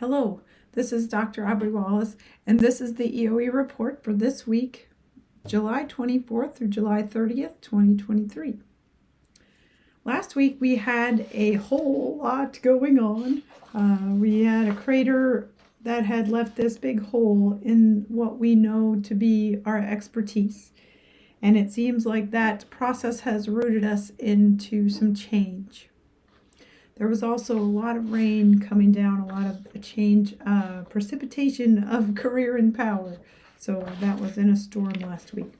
Hello, this is Dr. Aubrey Wallace, and this is the EOE report for this week, July 24th through July 30th, 2023. Last week we had a whole lot going on. We had a crater that had left this big hole in what we know to be our expertise. And it seems like that process has rooted us into some change. There was also a lot of rain coming down, a lot of change, precipitation of career and power. So that was in a storm last week.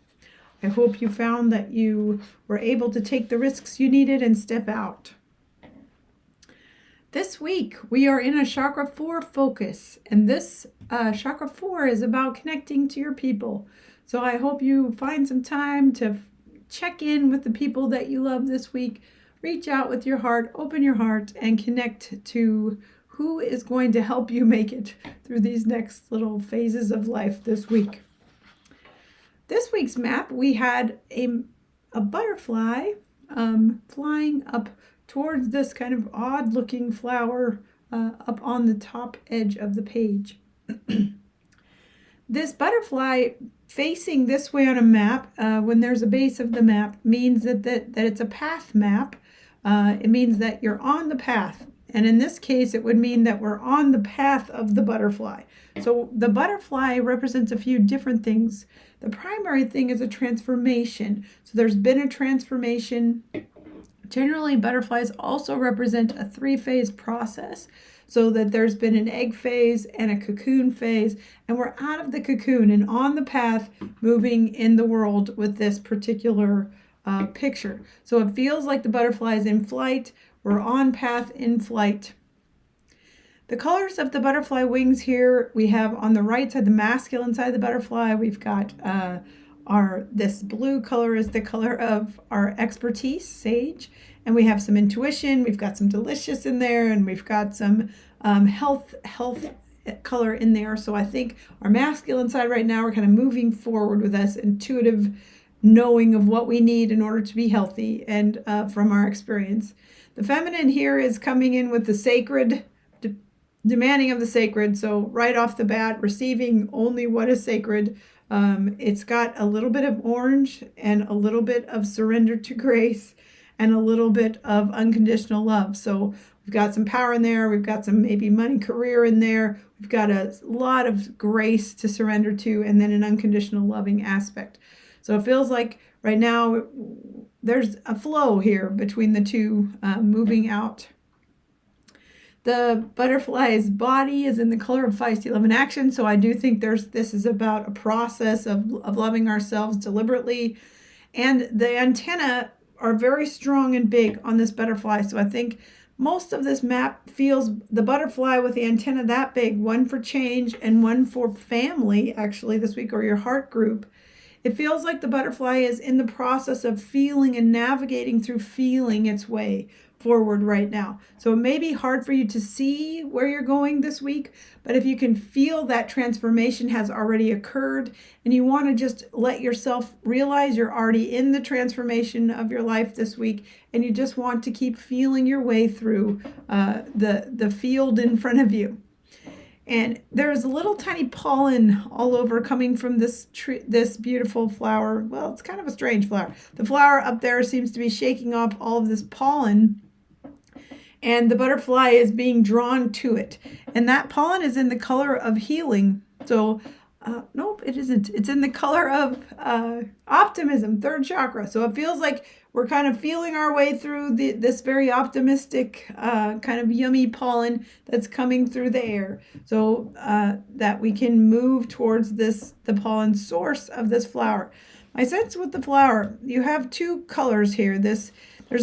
I hope you found that you were able to take the risks you needed and step out. This week, we are in a Chakra 4 focus, and this Chakra 4 is about connecting to your people. So I hope you find some time to check in with the people that you love this week. Reach out with your heart, open your heart, and connect to who is going to help you make it through these next little phases of life this week. This week's map, we had a butterfly flying up towards this kind of odd-looking flower up on the top edge of the page. This butterfly facing this way on a map, when there's a base of the map, means that it's a path map. It means that you're on the path. And in this case, it would mean that we're on the path of the butterfly. So the butterfly represents a few different things. The primary thing is a transformation. So there's been a transformation. Generally, butterflies also represent a 3-phase process. So that there's been an egg phase and a cocoon phase, and we're out of the cocoon and on the path moving in the world with this particular picture. So it feels like the butterfly is in flight. We're on path in flight. The colors of the butterfly wings here, we have on the right side, the masculine side of the butterfly, we've got this blue color is the color of our expertise, sage, and we have some intuition, we've got some delicious in there, and we've got some health color in there. So I think our masculine side right now, we're kind of moving forward with this intuitive knowing of what we need in order to be healthy and from our experience. The feminine here is coming in with the sacred, demanding of the sacred. So right off the bat, receiving only what is sacred. It's got a little bit of orange and a little bit of surrender to grace and a little bit of unconditional love. So we've got some power in there. We've got some maybe money, career in there. We've got a lot of grace to surrender to, and then an unconditional loving aspect. So it feels like right now there's a flow here between the two moving out. The butterfly's body is in the color of feisty love and action. So I do think this is about a process of loving ourselves deliberately. And the antennae are very strong and big on this butterfly. So I think most of this map feels the butterfly with the antenna that big, one for change and one for family, actually, this week, or your heart group. It feels like the butterfly is in the process of feeling and navigating through feeling its way forward right now. So it may be hard for you to see where you're going this week, but if you can feel that transformation has already occurred and you want to just let yourself realize you're already in the transformation of your life this week, and you just want to keep feeling your way through the field in front of you. And there's a little tiny pollen all over coming from this tree, this beautiful flower. Well, it's kind of a strange flower. The flower up there seems to be shaking off all of this pollen, and the butterfly is being drawn to it. And that pollen is in the color of healing. So, nope, it isn't. It's in the color of optimism, third chakra. So it feels like we're kind of feeling our way through this very optimistic kind of yummy pollen that's coming through the air. So that we can move towards the pollen source of this flower. My sense with the flower, you have two colors here. There's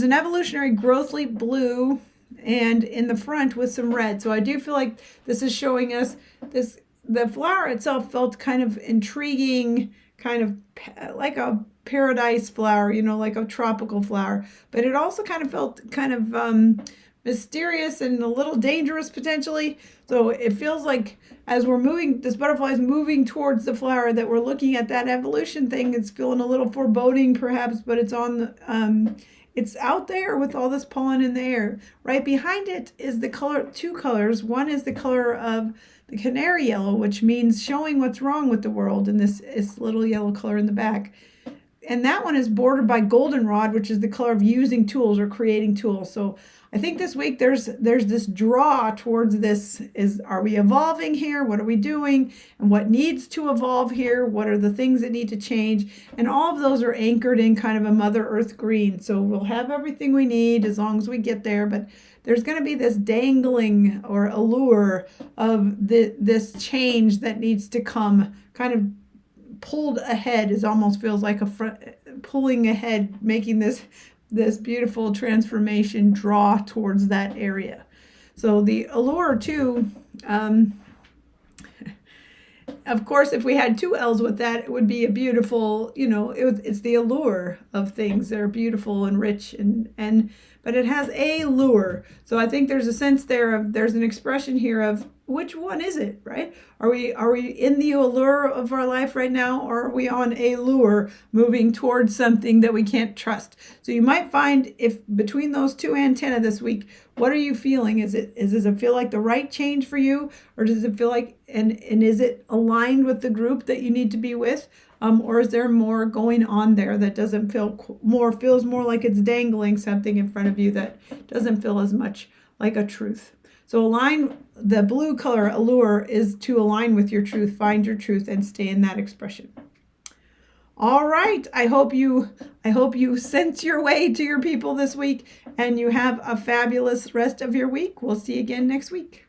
an evolutionary growthly blue and in the front with some red. So I do feel like this is showing us this. The flower itself felt kind of intriguing, kind of like a paradise flower, like a tropical flower. But it also kind of felt kind of mysterious and a little dangerous potentially. So it feels like as we're moving, this butterfly is moving towards the flower, that we're looking at that evolution thing. It's feeling a little foreboding perhaps, but it's on the, it's out there with all this pollen in the air. Right behind it is the color, two colors. One is the color of the canary yellow, which means showing what's wrong with the world, and this is little yellow color in the back. And that one is bordered by goldenrod, which is the color of using tools or creating tools. So I think this week there's this draw towards this, are we evolving here? What are we doing? And what needs to evolve here? What are the things that need to change? And all of those are anchored in kind of a Mother Earth green. So we'll have everything we need as long as we get there. But there's going to be this dangling or allure of this change that needs to come, kind of pulled ahead. It almost feels like pulling ahead, making this beautiful transformation draw towards that area. So the allure too, of course, if we had two L's with that, it would be a beautiful, it's the allure of things that are beautiful and rich, but it has a lure. So I think there's a sense there's an expression here of which one is it, right? Are we in the allure of our life right now, or are we on a lure moving towards something that we can't trust? So you might find, if between those two antennae this week, what are you feeling? Does it feel like the right change for you, or does it feel like, and is it aligned with the group that you need to be with? Or is there more going on there that doesn't feels more like it's dangling something in front of you that doesn't feel as much like a truth? So the blue color allure is to align with your truth, find your truth, and stay in that expression. All right. I hope you sense your way to your people this week, and you have a fabulous rest of your week. We'll see you again next week.